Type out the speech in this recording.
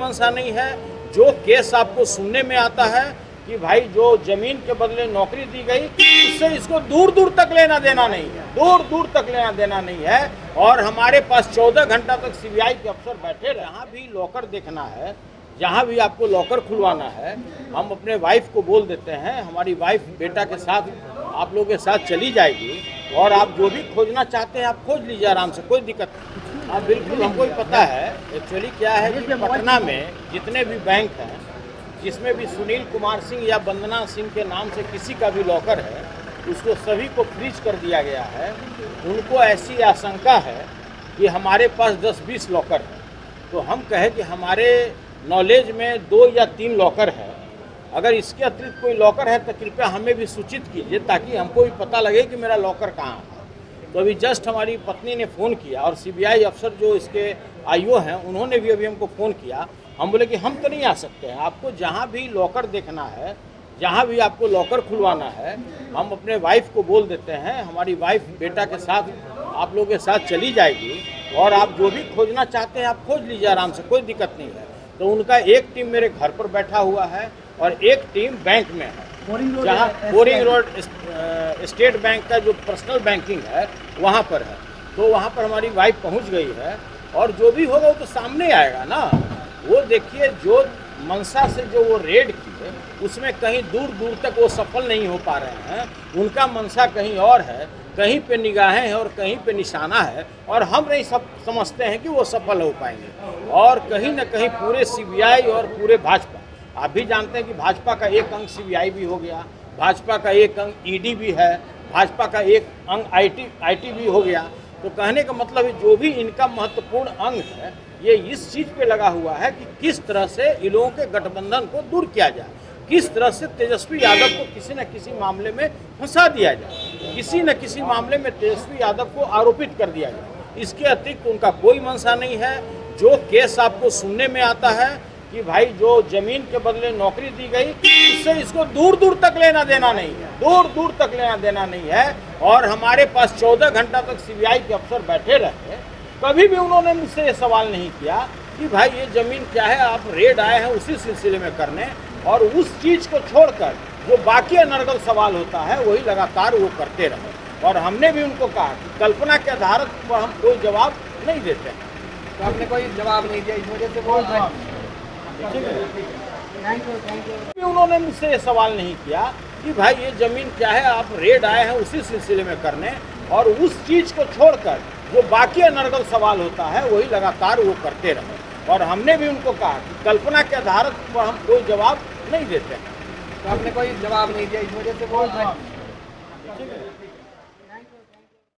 मंशा नहीं है। जो केस आपको सुनने में आता है कि भाई जो जमीन के बदले नौकरी दी गई, उससे इसको दूर दूर तक लेना देना नहीं है, दूर दूर तक लेना देना नहीं है। और हमारे पास 14 घंटा तक सीबीआई के अफसर बैठे रहे। जहाँ भी लॉकर देखना है, जहाँ भी आपको लॉकर खुलवाना है, हम अपने वाइफ को बोल देते हैं, हमारी वाइफ बेटा के साथ आप लोगों के साथ चली जाएगी और आप जो भी खोजना चाहते हैं आप खोज लीजिए आराम से, कोई दिक्कत नहीं। हाँ बिल्कुल, हमको ही पता है। एक्चुअली क्या है कि पटना में जितने भी बैंक हैं, जिसमें भी सुनील कुमार सिंह या वंदना सिंह के नाम से किसी का भी लॉकर है, उसको सभी को फ्रीज कर दिया गया है। उनको ऐसी आशंका है कि हमारे पास 10-20 लॉकर है, तो हम कहे कि हमारे नॉलेज में 2 या 3 लॉकर है। अगर इसके अतिरिक्त कोई लॉकर है तो कृपया हमें भी सूचित कीजिए, ताकि हमको भी पता लगे कि मेरा लॉकर कहाँ है। तो अभी जस्ट हमारी पत्नी ने फ़ोन किया और सीबीआई अफसर जो इसके आईओ हैं, उन्होंने भी अभी हमको फ़ोन किया। हम बोले कि हम तो नहीं आ सकते हैं, आपको जहाँ भी लॉकर देखना है, जहाँ भी आपको लॉकर खुलवाना है, हम अपने वाइफ को बोल देते हैं, हमारी वाइफ बेटा के साथ आप लोगों के साथ चली जाएगी और आप जो भी खोजना चाहते हैं आप खोज लीजिए आराम से, कोई दिक्कत नहीं है। तो उनका एक टीम मेरे घर पर बैठा हुआ है और एक टीम बैंक में है, जहाँ बोरिंग रोड स्टेट बैंक का जो पर्सनल बैंकिंग है वहाँ पर है। तो वहाँ पर हमारी वाइफ पहुँच गई है और जो भी होगा वो तो सामने आएगा ना। वो देखिए, जो मंशा से जो वो रेड किए, उसमें कहीं दूर दूर तक वो सफल नहीं हो पा रहे हैं। उनका मंशा कहीं और है, कहीं पे निगाहें हैं और कहीं पे निशाना है, और हम नहीं सब समझते हैं कि वो सफल हो पाएंगे। और कहीं न कहीं पूरे सीबीआई और पूरे भाजपा, आप भी जानते हैं कि भाजपा का एक अंग सीबीआई भी हो गया, भाजपा का एक अंग ईडी भी है, भाजपा का एक अंग आईटी भी हो गया। तो कहने का मतलब है जो भी इनका महत्वपूर्ण अंग है, ये इस चीज़ पे लगा हुआ है कि किस तरह से इन लोगों के गठबंधन को दूर किया जाए, किस तरह से तेजस्वी यादव को किसी न किसी मामले में फंसा दिया जाए, किसी न किसी मामले में तेजस्वी यादव को आरोपित कर दिया जाए। इसके अतिरिक्त उनका कोई मंशा नहीं है। जो केस आपको सुनने में आता है कि भाई जो जमीन के बदले नौकरी दी गई, उससे इसको दूर दूर तक लेना देना नहीं है, दूर दूर तक लेना देना नहीं है। और हमारे पास 14 घंटा तक सीबीआई के अफसर बैठे रहे, कभी भी उन्होंने मुझसे ये सवाल नहीं किया कि भाई ये ज़मीन क्या है, आप रेड आए हैं उसी सिलसिले में करने, और उस चीज़ को छोड़कर जो बाकी अनर्गल सवाल होता है वही लगातार वो करते रहे। और हमने भी उनको कहा कि कल्पना के आधार पर हम कोई जवाब नहीं देते हैं। तो आपने कोई जवाब नहीं दिया, इस वजह से बोल रहे हैं। उन्होंने मुझसे ये सवाल नहीं किया कि भाई ये ज़मीन क्या है, आप रेड आए हैं उसी सिलसिले में करने, और उस चीज़ को छोड़कर जो बाकी अनर्गल सवाल होता है वही लगातार वो करते रहे। और हमने भी उनको कहा कि कल्पना के आधार पर हम कोई जवाब नहीं देते हैं। तो आपने कोई जवाब नहीं दिया, इस वजह से बोल रहे हैं।